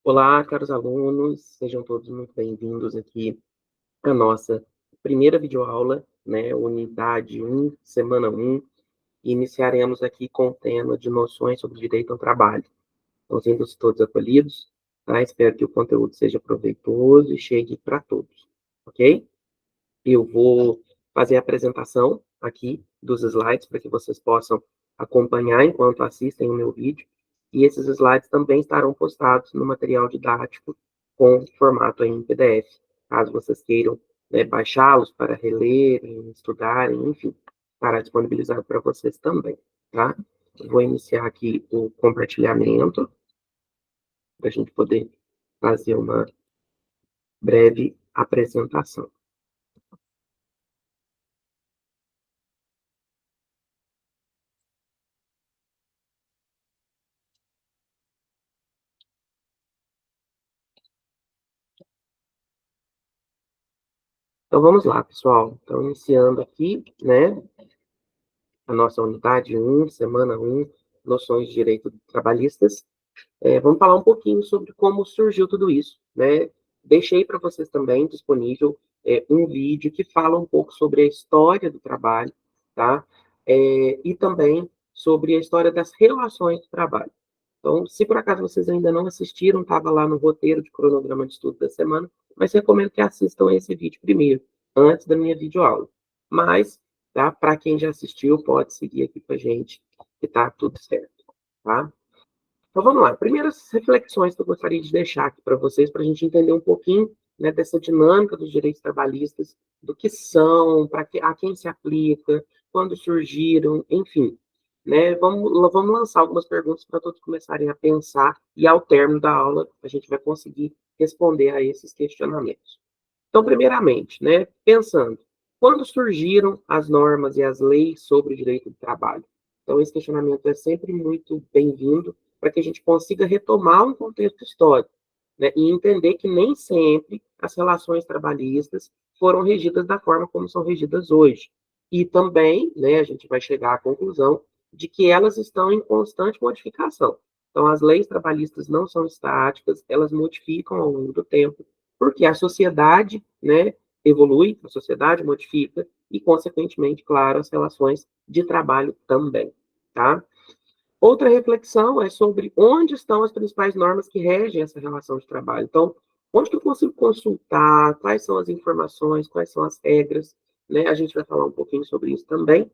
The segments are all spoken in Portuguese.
Olá, caros alunos, sejam todos muito bem-vindos aqui à nossa primeira videoaula, né, unidade 1, semana 1, e iniciaremos aqui com o tema de noções sobre direito ao trabalho. Então, sendo todos acolhidos, tá? Espero que o conteúdo seja proveitoso e chegue para todos, ok? Eu vou fazer a apresentação aqui dos slides para que vocês possam acompanhar enquanto assistem o meu vídeo. E esses slides também estarão postados no material didático com formato em PDF, caso vocês queiram, né, baixá-los para relerem, estudarem, enfim, estará disponibilizado para vocês também, tá? Eu vou iniciar aqui o compartilhamento para a gente poder fazer uma breve apresentação. Então vamos lá, pessoal. Então, iniciando aqui, né, a nossa unidade 1, semana 1, noções de direito trabalhistas. Vamos falar um pouquinho sobre como surgiu tudo isso, né? Deixei para vocês também disponível um vídeo que fala um pouco sobre a história do trabalho, tá? E também sobre a história das relações de trabalho. Então, se por acaso vocês ainda não assistiram, estava lá no roteiro de cronograma de estudo da semana, mas recomendo que assistam esse vídeo primeiro, antes da minha videoaula. Mas, tá, para quem já assistiu, pode seguir aqui com a gente, que tá tudo certo, tá? Então vamos lá. Primeiras reflexões que eu gostaria de deixar aqui para vocês, para a gente entender um pouquinho, né, dessa dinâmica dos direitos trabalhistas, do que são, a quem se aplica, quando surgiram, enfim. Né, vamos lançar algumas perguntas para todos começarem a pensar e ao término da aula a gente vai conseguir responder a esses questionamentos. Então, primeiramente, né, pensando, quando surgiram as normas e as leis sobre o direito do trabalho? Então, esse questionamento é sempre muito bem-vindo para que a gente consiga retomar um contexto histórico, né, e entender que nem sempre as relações trabalhistas foram regidas da forma como são regidas hoje. E também, né, a gente vai chegar à conclusão de que elas estão em constante modificação. Então, as leis trabalhistas não são estáticas, elas modificam ao longo do tempo, porque a sociedade, né, evolui, a sociedade modifica e, consequentemente, claro, as relações de trabalho também, tá? Outra reflexão é sobre onde estão as principais normas que regem essa relação de trabalho. Então, onde que eu consigo consultar, quais são as informações, quais são as regras, né? A gente vai falar um pouquinho sobre isso também.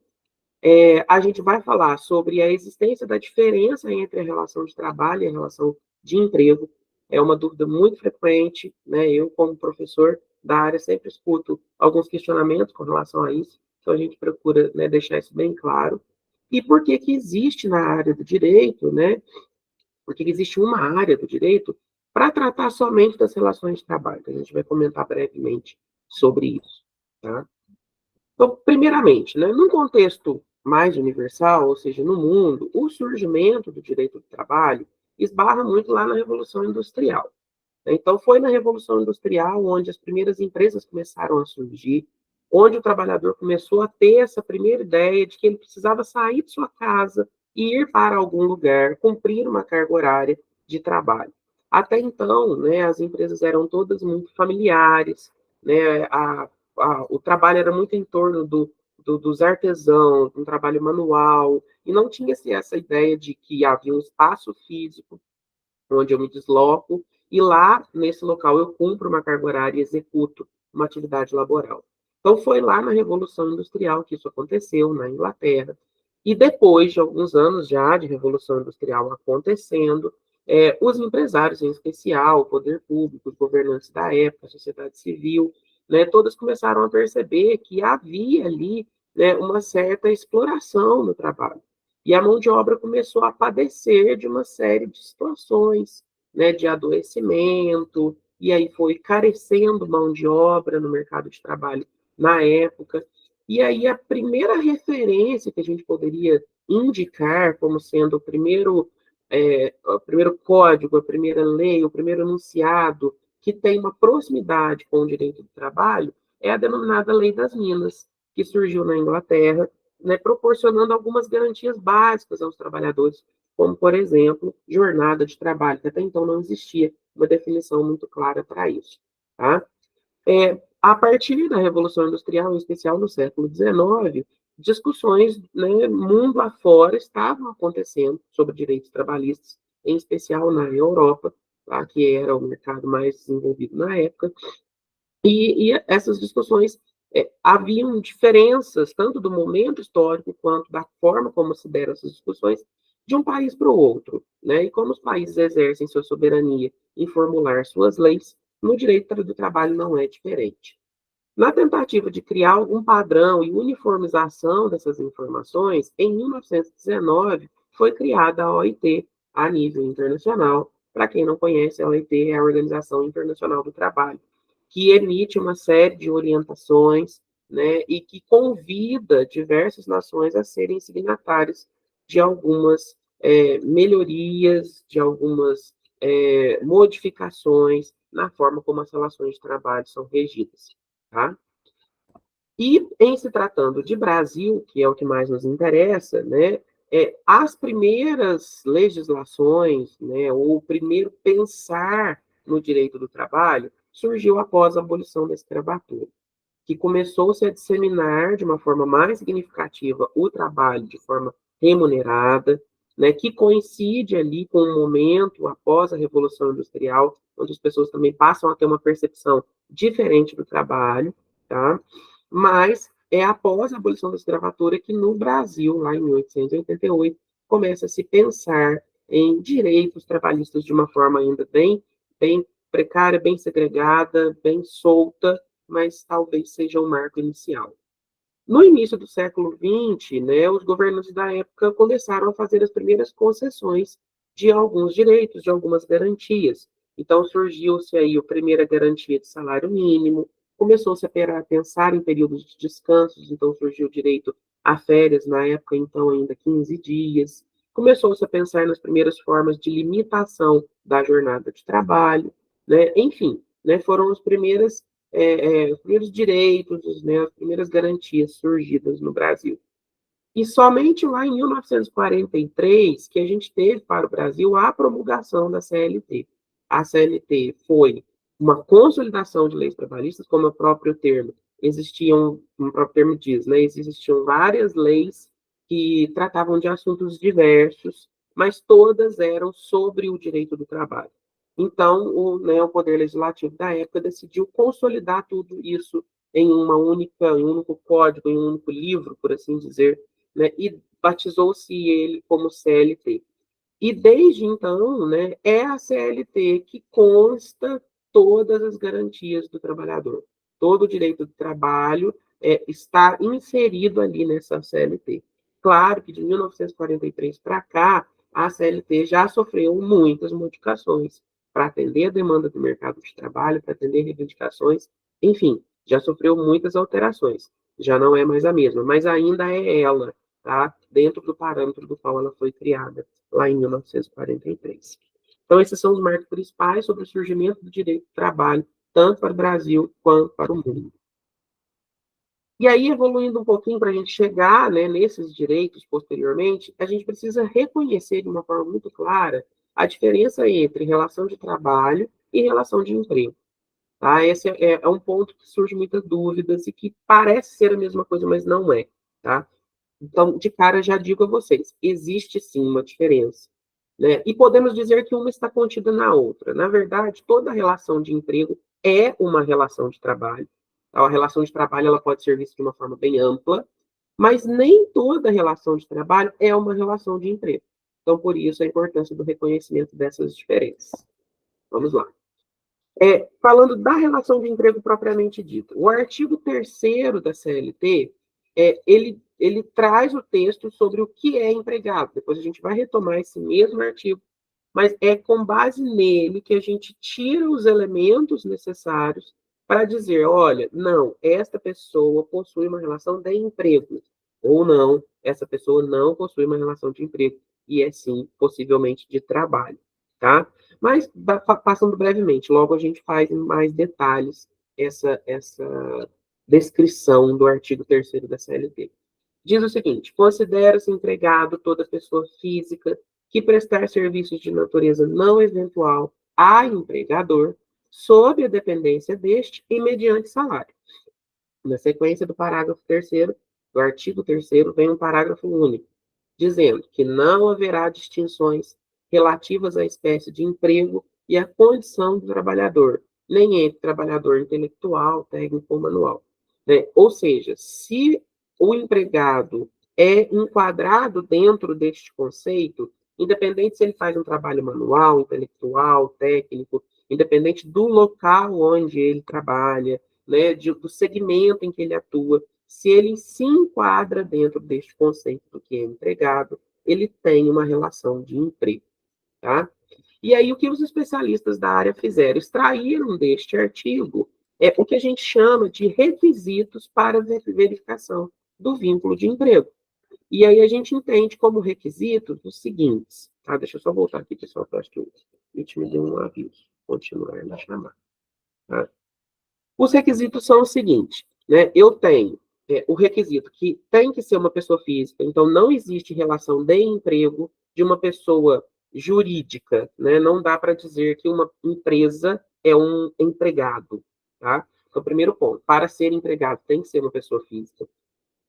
A gente vai falar sobre a existência da diferença entre a relação de trabalho e a relação de emprego. É uma dúvida muito frequente, né? Eu, como professor da área, sempre escuto alguns questionamentos com relação a isso, então a gente procura, né, deixar isso bem claro. E por que que existe na área do direito, né? Por que que existe uma área do direito para tratar somente das relações de trabalho? A gente vai comentar brevemente sobre isso, tá? Então, primeiramente, né, num contexto mais universal, ou seja, no mundo, o surgimento do direito do trabalho esbarra muito lá na Revolução Industrial. Então, foi na Revolução Industrial onde as primeiras empresas começaram a surgir, onde o trabalhador começou a ter essa primeira ideia de que ele precisava sair de sua casa e ir para algum lugar, cumprir uma carga horária de trabalho. Até então, né, as empresas eram todas muito familiares, né, o trabalho era muito em torno dos artesãos, um trabalho manual, e não tinha assim, essa ideia de que havia um espaço físico onde eu me desloco, e lá, nesse local, eu cumpro uma carga horária e executo uma atividade laboral. Então, foi lá na Revolução Industrial que isso aconteceu, na Inglaterra. E depois de alguns anos já de Revolução Industrial acontecendo, os empresários, em especial, o poder público, os governantes da época, a sociedade civil, né, todos começaram a perceber que havia ali, né, uma certa exploração no trabalho. E a mão de obra começou a padecer de uma série de situações, né, de adoecimento, e aí foi carecendo mão de obra no mercado de trabalho na época. E aí a primeira referência que a gente poderia indicar como sendo o primeiro código, a primeira lei, o primeiro enunciado que tem uma proximidade com o direito do trabalho é a denominada Lei das Minas, que surgiu na Inglaterra, né, proporcionando algumas garantias básicas aos trabalhadores, como, por exemplo, jornada de trabalho, que até então não existia uma definição muito clara para isso, tá? A partir da Revolução Industrial, em especial no século XIX, discussões, né, mundo afora estavam acontecendo sobre direitos trabalhistas, em especial na Europa, tá, que era o mercado mais desenvolvido na época, e essas discussões haviam diferenças, tanto do momento histórico quanto da forma como se deram essas discussões, de um país para o outro. Né? E como os países exercem sua soberania em formular suas leis, no direito do trabalho não é diferente. Na tentativa de criar algum padrão e uniformização dessas informações, em 1919 foi criada a OIT a nível internacional. Para quem não conhece, a OIT é a Organização Internacional do Trabalho, que emite uma série de orientações, né, e que convida diversas nações a serem signatárias de algumas melhorias, de algumas modificações na forma como as relações de trabalho são regidas. Tá? E em se tratando de Brasil, que é o que mais nos interessa, né, as primeiras legislações, né, ou o primeiro pensar no direito do trabalho, surgiu após a abolição da escravatura, que começou-se a disseminar de uma forma mais significativa o trabalho de forma remunerada, né, que coincide ali com o momento após a Revolução Industrial, onde as pessoas também passam a ter uma percepção diferente do trabalho, tá? Mas é após a abolição da escravatura que no Brasil, lá em 1888, começa a se pensar em direitos trabalhistas de uma forma ainda bem precária, bem segregada, bem solta, mas talvez seja um marco inicial. No início do século XX, né, os governantes da época começaram a fazer as primeiras concessões de alguns direitos, de algumas garantias. Então, surgiu-se aí a primeira garantia de salário mínimo, começou-se a pensar em períodos de descansos, então surgiu o direito a férias, na época, então, ainda 15 dias. Começou-se a pensar nas primeiras formas de limitação da jornada de trabalho, né? Enfim, né, foram os primeiros direitos, né, as primeiras garantias surgidas no Brasil. E somente lá em 1943 que a gente teve para o Brasil a promulgação da CLT. A CLT foi uma consolidação de leis trabalhistas, como o próprio termo como o próprio termo diz, né, existiam várias leis que tratavam de assuntos diversos, mas todas eram sobre o direito do trabalho. Então, o Poder Legislativo da época decidiu consolidar tudo isso em em um único código, em um único livro, por assim dizer, né, e batizou-se ele como CLT. E desde então, né, é a CLT que consta todas as garantias do trabalhador. Todo o direito do trabalho está inserido ali nessa CLT. Claro que de 1943 para cá, a CLT já sofreu muitas modificações para atender a demanda do mercado de trabalho, para atender reivindicações, enfim, já sofreu muitas alterações. Já não é mais a mesma, mas ainda é ela, tá? Dentro do parâmetro do qual ela foi criada lá em 1943. Então, esses são os marcos principais sobre o surgimento do direito do trabalho, tanto para o Brasil quanto para o mundo. E aí, evoluindo um pouquinho para a gente chegar, né, nesses direitos posteriormente, a gente precisa reconhecer de uma forma muito clara a diferença entre relação de trabalho e relação de emprego. Tá? Esse é um ponto que surge muitas dúvidas e que parece ser a mesma coisa, mas não é. Tá? Então, de cara, já digo a vocês, existe sim uma diferença. Né? E podemos dizer que uma está contida na outra. Na verdade, toda relação de emprego é uma relação de trabalho. A relação de trabalho ela pode ser vista de uma forma bem ampla, mas nem toda relação de trabalho é uma relação de emprego. Então, por isso, a importância do reconhecimento dessas diferenças. Vamos lá. Falando da relação de emprego propriamente dita, o artigo 3º da CLT, ele traz o texto sobre o que é empregado. Depois a gente vai retomar esse mesmo artigo, mas é com base nele que a gente tira os elementos necessários para dizer, olha, não, esta pessoa possui uma relação de emprego, ou não, essa pessoa não possui uma relação de emprego, e é sim, possivelmente, de trabalho, tá? Mas, passando brevemente, logo a gente faz em mais detalhes essa descrição do artigo 3º da CLT. Diz o seguinte: considera-se empregado toda pessoa física que prestar serviços de natureza não eventual a empregador, sob a dependência deste e mediante salário. Na sequência do parágrafo 3º, do artigo 3º, vem um parágrafo único, dizendo que não haverá distinções relativas à espécie de emprego e à condição do trabalhador, nem entre trabalhador intelectual, técnico ou manual. Né? Ou seja, se o empregado é enquadrado dentro deste conceito, independente se ele faz um trabalho manual, intelectual, técnico, independente do local onde ele trabalha, né, do segmento em que ele atua, se ele se enquadra dentro deste conceito do que é empregado, ele tem uma relação de emprego, tá? E aí, o que os especialistas da área fizeram? Extraíram deste artigo o que a gente chama de requisitos para verificação do vínculo de emprego. E aí a gente entende como requisitos os seguintes, tá? Deixa eu só voltar aqui, pessoal, que eu acho que o Meet me deu um aviso. Continuar na chamada, tá? Os requisitos são os seguintes, né? Eu tenho o requisito que tem que ser uma pessoa física, então não existe relação de emprego de uma pessoa jurídica, né? Não dá para dizer que uma empresa é um empregado, tá? Então, primeiro ponto, para ser empregado tem que ser uma pessoa física.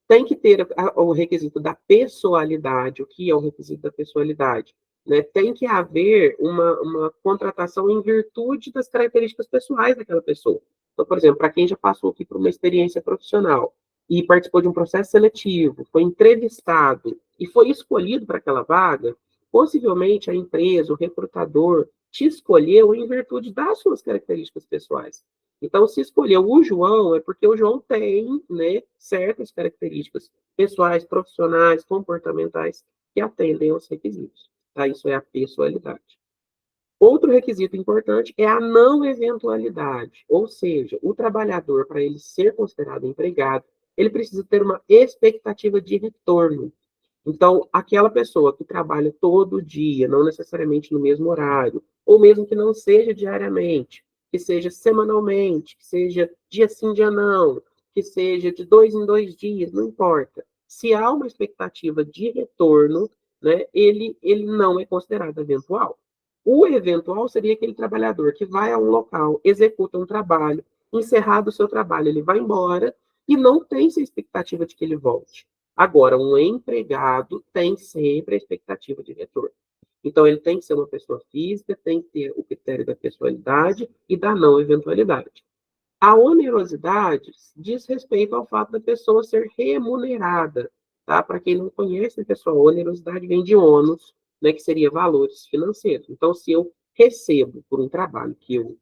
Tem que ter o requisito da pessoalidade. O que é o requisito da pessoalidade? Né? Tem que haver uma contratação em virtude das características pessoais daquela pessoa. Então, por exemplo, para quem já passou aqui por uma experiência profissional e participou de um processo seletivo, foi entrevistado e foi escolhido para aquela vaga, possivelmente a empresa, o recrutador, te escolheu em virtude das suas características pessoais. Então, se escolheu o João, é porque o João tem, né, certas características pessoais, profissionais, comportamentais que atendem aos requisitos. Tá? Isso é a pessoalidade. Outro requisito importante é a não eventualidade, ou seja, o trabalhador, para ele ser considerado empregado, ele precisa ter uma expectativa de retorno. Então, aquela pessoa que trabalha todo dia, não necessariamente no mesmo horário, ou mesmo que não seja diariamente, que seja semanalmente, que seja dia sim, dia não, que seja de 2 em 2 dias, não importa. Se há uma expectativa de retorno, né, ele não é considerado eventual. O eventual seria aquele trabalhador que vai a um local, executa um trabalho, encerrado o seu trabalho, ele vai embora e não tem essa expectativa de que ele volte. Agora, um empregado tem sempre a expectativa de retorno. Então, ele tem que ser uma pessoa física, tem que ter o critério da pessoalidade e da não eventualidade. A onerosidade diz respeito ao fato da pessoa ser remunerada, tá? Para quem não conhece, pessoal, onerosidade vem de ônus, né, que seria valores financeiros. Então, se eu recebo por um trabalho que eu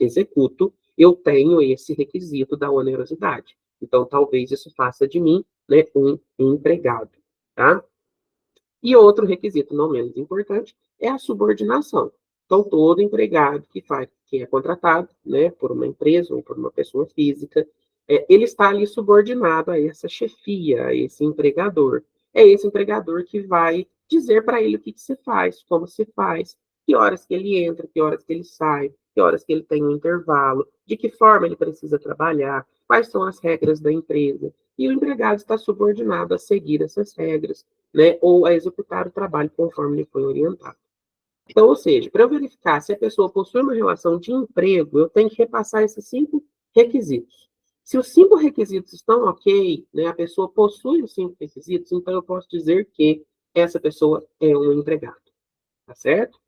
executo, eu tenho esse requisito da onerosidade. Então, talvez isso faça de mim, né, um empregado, tá? E outro requisito, não menos importante, é a subordinação. Então, todo empregado que é contratado, né, por uma empresa ou por uma pessoa física, ele está ali subordinado a essa chefia, a esse empregador. É esse empregador que vai dizer para ele o que se faz, como se faz, que horas que ele entra, que horas que ele sai, que horas que ele tem um intervalo, de que forma ele precisa trabalhar, quais são as regras da empresa. E o empregado está subordinado a seguir essas regras, né, ou a executar o trabalho conforme lhe foi orientado. Então, ou seja, para eu verificar se a pessoa possui uma relação de emprego, eu tenho que repassar esses 5 requisitos. Se os 5 requisitos estão ok, né, a pessoa possui os 5 requisitos, então eu posso dizer que essa pessoa é um empregado, tá certo?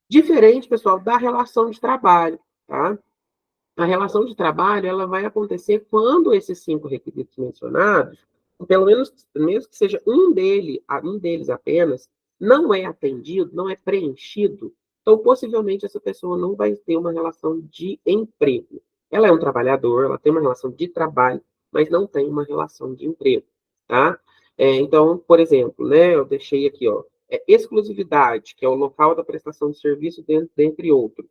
Diferente, pessoal, da relação de trabalho, tá? A relação de trabalho ela vai acontecer quando esses 5 requisitos mencionados, pelo menos mesmo que seja um deles apenas, não é atendido, não é preenchido, então possivelmente essa pessoa não vai ter uma relação de emprego. Ela é um trabalhador, ela tem uma relação de trabalho, mas não tem uma relação de emprego, tá? Então, por exemplo, né, eu deixei aqui, ó, exclusividade, que é o local da prestação de serviço, dentre outros,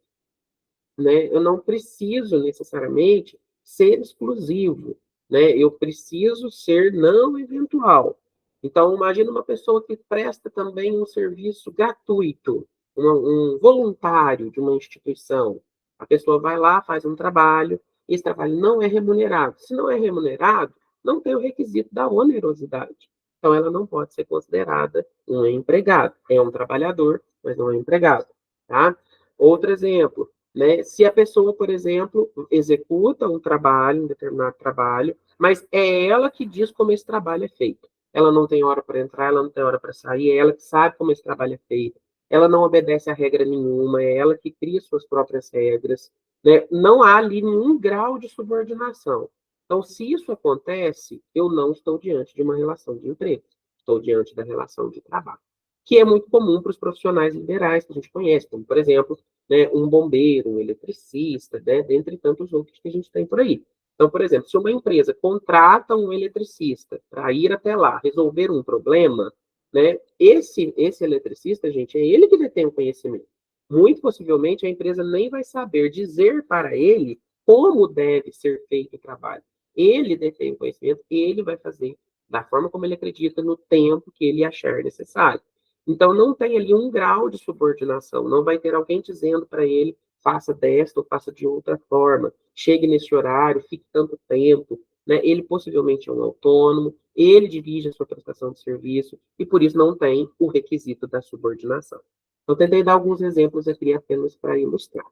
né? Eu não preciso necessariamente ser exclusivo, né? Eu preciso ser não eventual. Então, imagina uma pessoa que presta também um serviço gratuito, um voluntário de uma instituição. A pessoa vai lá, faz um trabalho, e esse trabalho não é remunerado. Se não é remunerado, não tem o requisito da onerosidade. Então, ela não pode ser considerada um empregado. É um trabalhador, mas não é um empregado, tá? Outro exemplo, né? Se a pessoa, por exemplo, executa um trabalho, um determinado trabalho, mas é ela que diz como esse trabalho é feito. Ela não tem hora para entrar, ela não tem hora para sair, é ela que sabe como esse trabalho é feito. Ela não obedece a regra nenhuma, é ela que cria suas próprias regras, né? Não há ali nenhum grau de subordinação. Então, se isso acontece, eu não estou diante de uma relação de emprego, estou diante da relação de trabalho, que é muito comum para os profissionais liberais que a gente conhece, como, por exemplo, né, um bombeiro, um eletricista, né, dentre tantos outros que a gente tem por aí. Então, por exemplo, se uma empresa contrata um eletricista para ir até lá resolver um problema, né, esse eletricista, gente, é ele que detém o conhecimento. Muito possivelmente a empresa nem vai saber dizer para ele como deve ser feito o trabalho. Ele detém o conhecimento, ele vai fazer da forma como ele acredita, no tempo que ele achar necessário. Então, não tem ali um grau de subordinação, não vai ter alguém dizendo para ele, faça desta ou faça de outra forma, chegue nesse horário, fique tanto tempo, né? Ele possivelmente é um autônomo, ele dirige a sua prestação de serviço e por isso não tem o requisito da subordinação. Então, tentei dar alguns exemplos aqui apenas para ilustrar,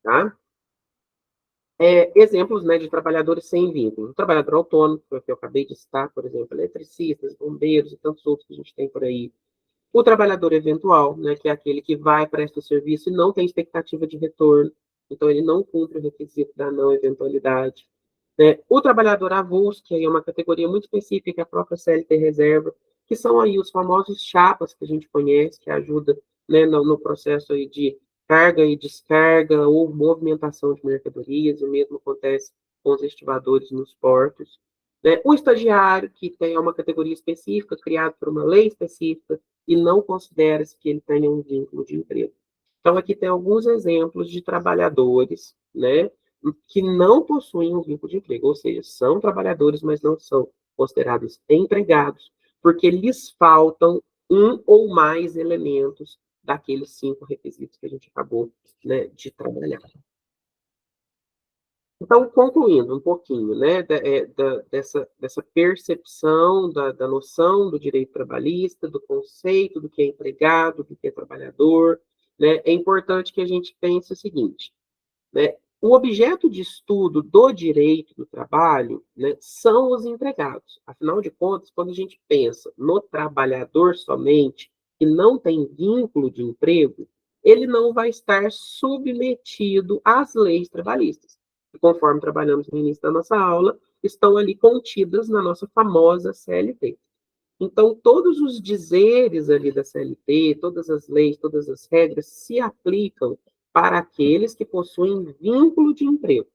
tá? Exemplos, né, de trabalhadores sem vínculo. O trabalhador autônomo, que eu acabei de citar, por exemplo, eletricistas, bombeiros e tantos outros que a gente tem por aí. O trabalhador eventual, né, que é aquele que vai, presta o serviço e não tem expectativa de retorno, então ele não cumpre o requisito da não eventualidade. Né? O trabalhador avulso, que aí é uma categoria muito específica que a própria CLT reserva, que são aí os famosos chapas que a gente conhece, que ajuda, né, no processo aí de carga e descarga ou movimentação de mercadorias, o mesmo acontece com os estivadores nos portos. Né? O estagiário, que tem uma categoria específica, criado por uma lei específica, e não considera-se que ele tenha um vínculo de emprego. Então, aqui tem alguns exemplos de trabalhadores, né, que não possuem um vínculo de emprego, ou seja, são trabalhadores, mas não são considerados empregados, porque lhes faltam um ou mais elementos daqueles 5 requisitos que a gente acabou, né, de trabalhar. Então, concluindo um pouquinho, né, dessa percepção, da noção do direito trabalhista, do conceito do que é empregado, do que é trabalhador, né, é importante que a gente pense o seguinte, né, o objeto de estudo do direito do trabalho, né, são os empregados. Afinal de contas, quando a gente pensa no trabalhador somente, que não tem vínculo de emprego, ele não vai estar submetido às leis trabalhistas. E conforme trabalhamos no início da nossa aula, estão ali contidas na nossa famosa CLT. Então, todos os dizeres ali da CLT, todas as leis, todas as regras se aplicam para aqueles que possuem vínculo de emprego,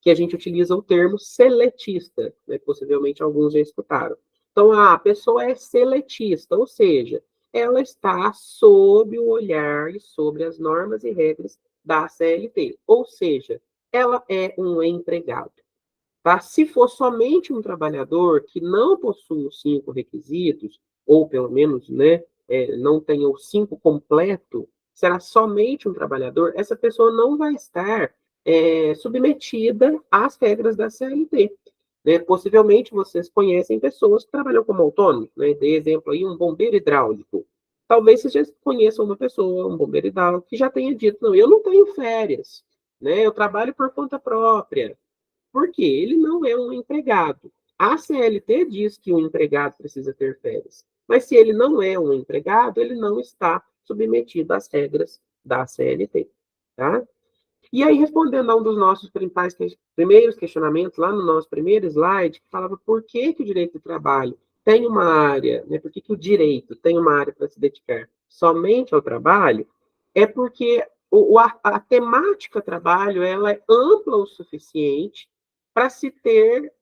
que a gente utiliza o termo seletista, né? Possivelmente alguns já escutaram. Então, a pessoa é seletista, ou seja, ela está sob o olhar e sobre as normas e regras da CLT, ou seja, ela é um empregado. Tá? Se for somente um trabalhador que não possui os 5 requisitos, ou pelo menos, né, não tenha o 5 completo, será somente um trabalhador, essa pessoa não vai estar submetida às regras da CLT. Né? Possivelmente vocês conhecem pessoas que trabalham como autônomos, né? De exemplo aí, um bombeiro hidráulico. Talvez vocês já conheçam uma pessoa, um bombeiro hidráulico, que já tenha dito, não, eu não tenho férias, né? Eu trabalho por conta própria, porque ele não é um empregado. A CLT diz que o empregado precisa ter férias, mas se ele não é um empregado, ele não está submetido às regras da CLT. Tá? E aí, respondendo a um dos nossos primeiros questionamentos, lá no nosso primeiro slide, que falava por que, que o direito do trabalho tem uma área, né, por que, que o direito tem uma área para se dedicar somente ao trabalho, é porque a temática trabalho ela é ampla o suficiente para se ter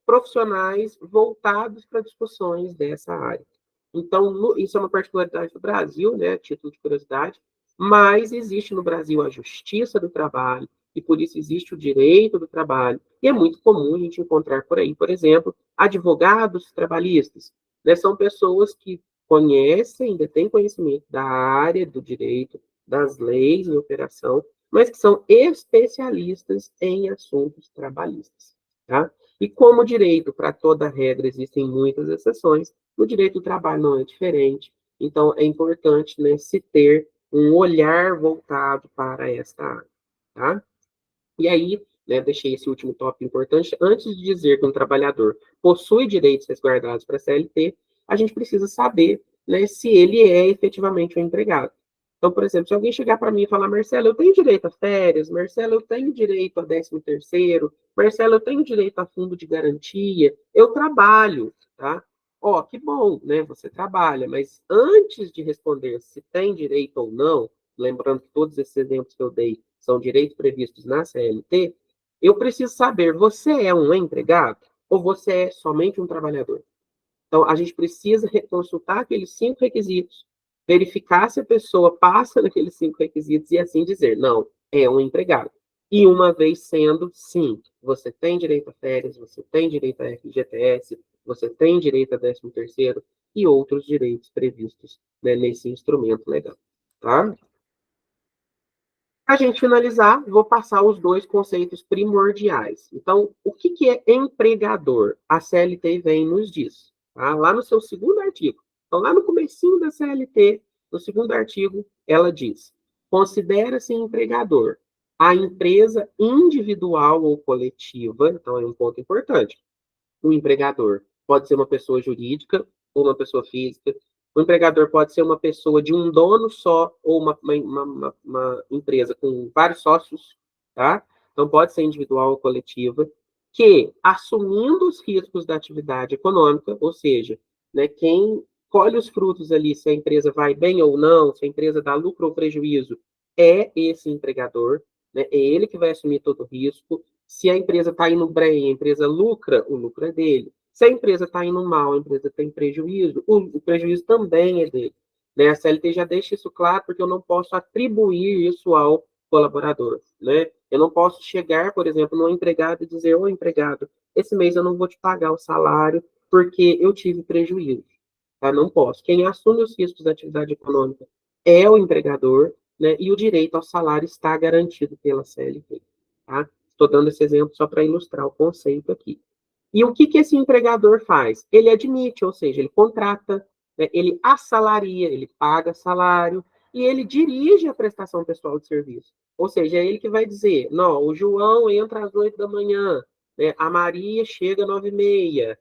profissionais voltados para discussões dessa área. Então, isso é uma particularidade do Brasil, né, a título de curiosidade, mas existe no Brasil a justiça do trabalho, e por isso existe o direito do trabalho. E é muito comum a gente encontrar por aí, por exemplo, advogados trabalhistas. Né? São pessoas que conhecem, ainda têm conhecimento da área do direito, das leis em operação, mas que são especialistas em assuntos trabalhistas. Tá? E como direito, para toda regra, existem muitas exceções, o direito do trabalho não é diferente. Então, é importante, né, se ter um olhar voltado para esta área, tá? E aí, né, deixei esse último tópico importante. Antes de dizer que um trabalhador possui direitos resguardados para a CLT, a gente precisa saber, né, se ele é efetivamente um empregado. Então, por exemplo, se alguém chegar para mim e falar, Marcelo, eu tenho direito a férias, Marcelo, eu tenho direito a 13º, Marcelo, eu tenho direito a fundo de garantia, eu trabalho, tá? Ó, que bom, né? Você trabalha, mas antes de responder se tem direito ou não, lembrando que todos esses exemplos que eu dei são direitos previstos na CLT, eu preciso saber, você é um empregado ou você é somente um trabalhador? Então, a gente precisa consultar aqueles 5 requisitos, verificar se a pessoa passa naqueles 5 requisitos e assim dizer, não, é um empregado. E uma vez sendo, sim, você tem direito a férias, você tem direito a FGTS, você tem direito a 13º e outros direitos previstos, né, nesse instrumento legal. Tá? Para a gente finalizar, vou passar os 2 conceitos primordiais. Então, o que é empregador? A CLT vem e nos diz, tá? Lá no seu segundo artigo. Então, lá no comecinho da CLT, no segundo artigo, ela diz: considera-se empregador a empresa individual ou coletiva, então é um ponto importante, um empregador pode ser uma pessoa jurídica ou uma pessoa física. O empregador pode ser uma pessoa de um dono só ou uma empresa com vários sócios, tá? Então, pode ser individual ou coletiva, que, assumindo os riscos da atividade econômica, ou seja, né, quem colhe os frutos ali, se a empresa vai bem ou não, se a empresa dá lucro ou prejuízo, é esse empregador, né? É ele que vai assumir todo o risco. Se a empresa está indo bem, a empresa lucra, o lucro é dele. Se a empresa está indo mal, a empresa tem prejuízo, o prejuízo também é dele. Né? A CLT já deixa isso claro, porque eu não posso atribuir isso ao colaborador. Né? Eu não posso chegar, por exemplo, no empregado e dizer, ô empregado, esse mês eu não vou te pagar o salário porque eu tive prejuízo. Tá? Não posso. Quem assume os riscos da atividade econômica é o empregador, né? E o direito ao salário está garantido pela CLT. Tá? Estou dando esse exemplo só para ilustrar o conceito aqui. E o que, que esse empregador faz? Ele admite, ou seja, ele contrata, né, ele assalaria, ele paga salário e ele dirige a prestação pessoal de serviço. Ou seja, é ele que vai dizer, não, o João entra às 8 da manhã, né, a Maria chega às 9h30,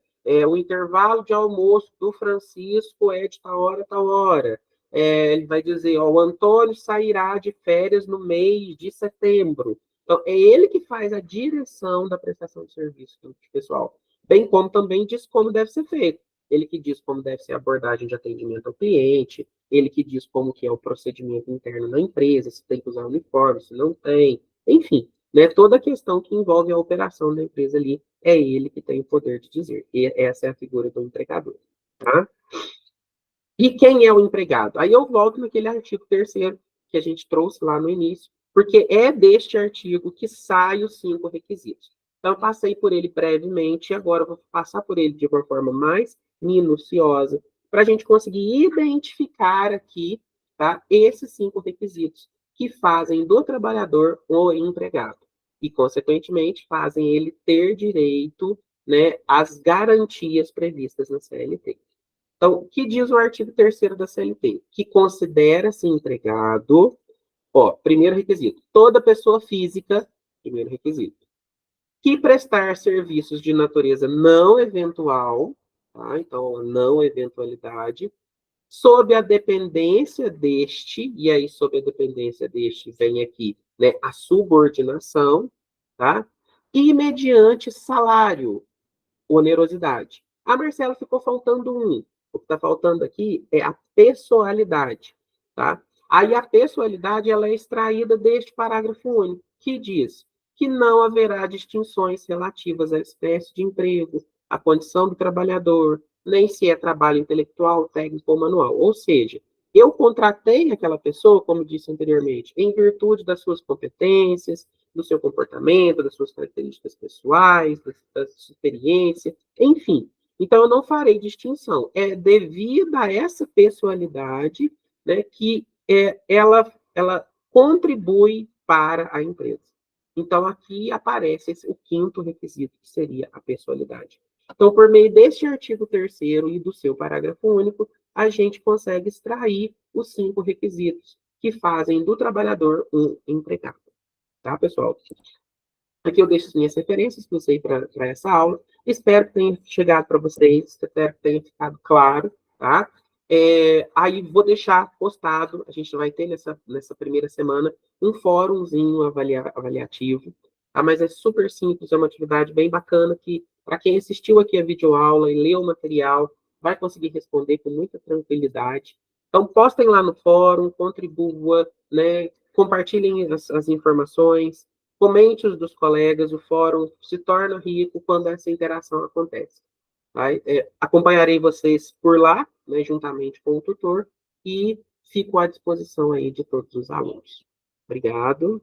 o intervalo de almoço do Francisco é de tal hora a tal hora. Ele vai dizer, ó, o Antônio sairá de férias no mês de setembro. Então, é ele que faz a direção da prestação de serviço pessoal, bem como também diz como deve ser feito. Ele que diz como deve ser a abordagem de atendimento ao cliente, ele que diz como que é o procedimento interno na empresa, se tem que usar uniforme, se não tem, enfim, né, toda a questão que envolve a operação da empresa ali, é ele que tem o poder de dizer. E essa é a figura do empregador. Tá? E quem é o empregado? Aí eu volto naquele artigo 3º que a gente trouxe lá no início, porque é deste artigo que saem os 5 requisitos. Então, eu passei por ele brevemente, e agora eu vou passar por ele de uma forma mais minuciosa, para a gente conseguir identificar aqui, tá, esses 5 requisitos que fazem do trabalhador o empregado. E, consequentemente, fazem ele ter direito, né, às garantias previstas na CLT. Então, o que diz o artigo 3º da CLT? Que considera-se empregado, ó, primeiro requisito, toda pessoa física, primeiro requisito, que prestar serviços de natureza não eventual, tá? Então, não eventualidade, sob a dependência deste, e aí sob a dependência deste vem aqui, né, a subordinação, tá? E mediante salário, onerosidade. A Marcela ficou faltando um. O que está faltando aqui é a pessoalidade, tá? Aí a pessoalidade ela é extraída deste parágrafo único, que diz que não haverá distinções relativas à espécie de emprego, à condição do trabalhador, nem se é trabalho intelectual, técnico ou manual. Ou seja, eu contratei aquela pessoa, como disse anteriormente, em virtude das suas competências, do seu comportamento, das suas características pessoais, da sua experiência, enfim. Então, eu não farei distinção. É devido a essa pessoalidade, né, que ela contribui para a empresa. Então, aqui aparece o 5º requisito, que seria a pessoalidade. Então, por meio deste artigo 3º e do seu parágrafo único, a gente consegue extrair os 5 requisitos, que fazem do trabalhador um empregado. Tá, pessoal? Aqui eu deixo as minhas referências para você ir para essa aula. Espero que tenha chegado para vocês, espero que tenha ficado claro, tá? Aí vou deixar postado, a gente vai ter nessa primeira semana um fórumzinho avaliativo, tá? Mas é super simples, é uma atividade bem bacana que, para quem assistiu aqui a videoaula e leu o material, vai conseguir responder com muita tranquilidade. Então, postem lá no fórum, contribua, né? Compartilhem as informações, comente os dos colegas, o fórum se torna rico quando essa interação acontece. Tá? Acompanharei vocês por lá, né, juntamente com o tutor, e fico à disposição aí de todos os alunos. Obrigado.